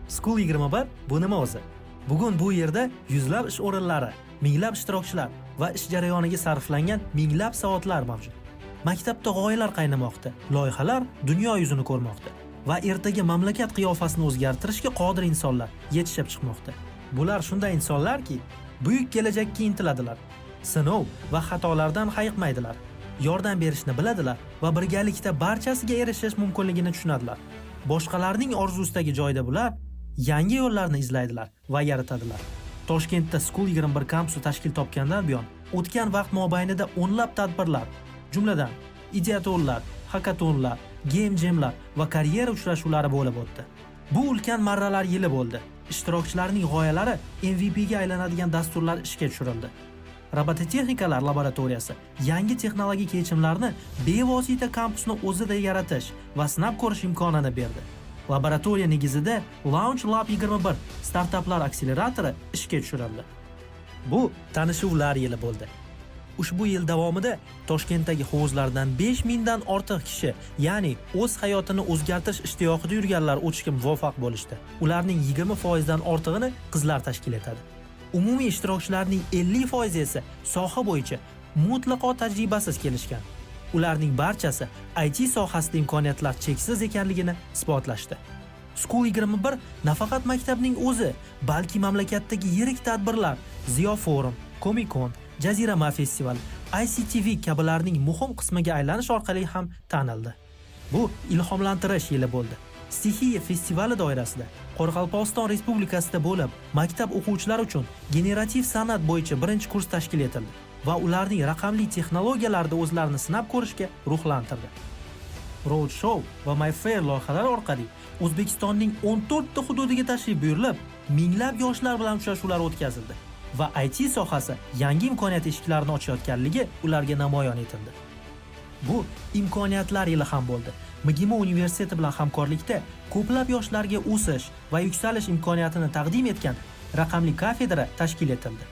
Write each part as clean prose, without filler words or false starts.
School 21 bu nima o'zi? Bugun bu yerda yuzlab ish o'rinlari, minglab ishtirokchilar va ish jarayoniga sarflangan minglab soatlar mavjud. Maktabda g'oyalar qaynamoqda, loyihalar dunyo yuzini ko'rmoqda va ertaga mamlakat qiyofasini o'zgartirishga qodir insonlar yetishib chiqmoqda. Bular shunday insonlarki, buyuk kelajakka intiladilar. Sinov va xatolardan hayiqmaydilar. Yordam berishni biladilar va birgalikda barchasiga erishish mumkinligini tushunadilar. Boshqalarning orzusidagi joyda bular yangi yo'llarni izlaydilar va yaratadilar. Toshkentda School 21 kampusi tashkil topgandan buyon o'tgan vaqt mobaynida o'nlab tadbirlar, jumladan ideatorlar, hakatonlar, game jamlar va karyera uchrashuvlari bo'lib o'tdi. Bu ulkan marralar yili bo'ldi. Ishtirokchilarning g'oyalari MVP ga aylanadigan dasturlar ishga tushirildi. Robototexnikalar laboratoriyasi yangi texnologik yechimlarni bevosita kampusni o'zida yaratish va sinab ko'rish imkonini berdi. Laboratoriya negizida Launch Lab 21 startaplar akseleratori ishga tushirildi. Bu tanishuvlar yili bo'ldi. Ushbu yil davomida Toshkentdagi hovuzlardan 5000 dan ortiq kishi, ya'ni o'z hayotini o'zgartirish ishtiyoqida yurganlar o'tishga muvaffaq bo'lishdi. Ularning 20% dan ortig'ini qizlar tashkil etadi. Umumiy ishtirokchilarning 50% esa soha bo'yicha mutlaqo tajribasiz kelishgan. Ularning barchasi IT sohasida imkoniyatlar cheksiz ekanligini isbotlashdi. School 21 nafaqat maktabning o'zi, balki mamlakatdagi yirik tadbirlar, Ziyo Forum, Comic-Con, Jazirama festival, ICTV kabilarning muhim qismiga aylanish orqali ham tanildi. Bu ilhomlantirish yili bo'ldi. Stixiya festivali doirasida Qoraqalpog'iston Respublikasida bo'lib, maktab o'quvchilari uchun generativ san'at bo'yicha birinchi kurs tashkil etildi va ularning raqamli texnologiyalarda o'zlarini sinab ko'rishga ruhlantirdi. Road Show va My Fair loyihalari orqali O'zbekistonning 14 ta hududiga tashrif buyurilib, minglab yoshlar bilan uchrashuvlar o'tkazildi va IT sohasi yangi imkoniyat eshiklarini ochayotganligi ularga namoyon etildi. Bu imkoniyatlar yili ham bo'ldi. MGIMO universiteti bilan hamkorlikda ko'plab yoshlarga o'sish va yuksalish imkoniyatini taqdim etgan raqamli kafedra tashkil etildi.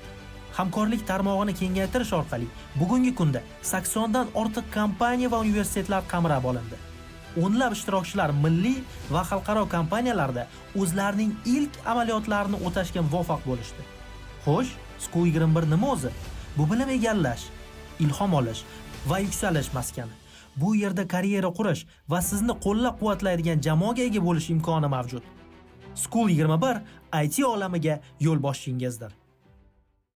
Hamkorlik tarmog'ini kengaytirish orqali bugungi kunda 80 dan ortiq kompaniya va universitetlar qamrab olindi. O'nlab ishtirokchilar milliy va xalqaro kompaniyalarda o'zlarining ilk amaliyotlarini o'tashga muvaffaq bo'lishdi. Xo'sh, School 21 nima o'zi? Bu bilim egallash, ilhom olish va yuksalish maskani. Bu yerda karyera qurish va sizni qo'llab-quvvatlaydigan jamoaga ega bo'lish imkoni mavjud. School 21 IT olamiga yo'l boshchingizdir.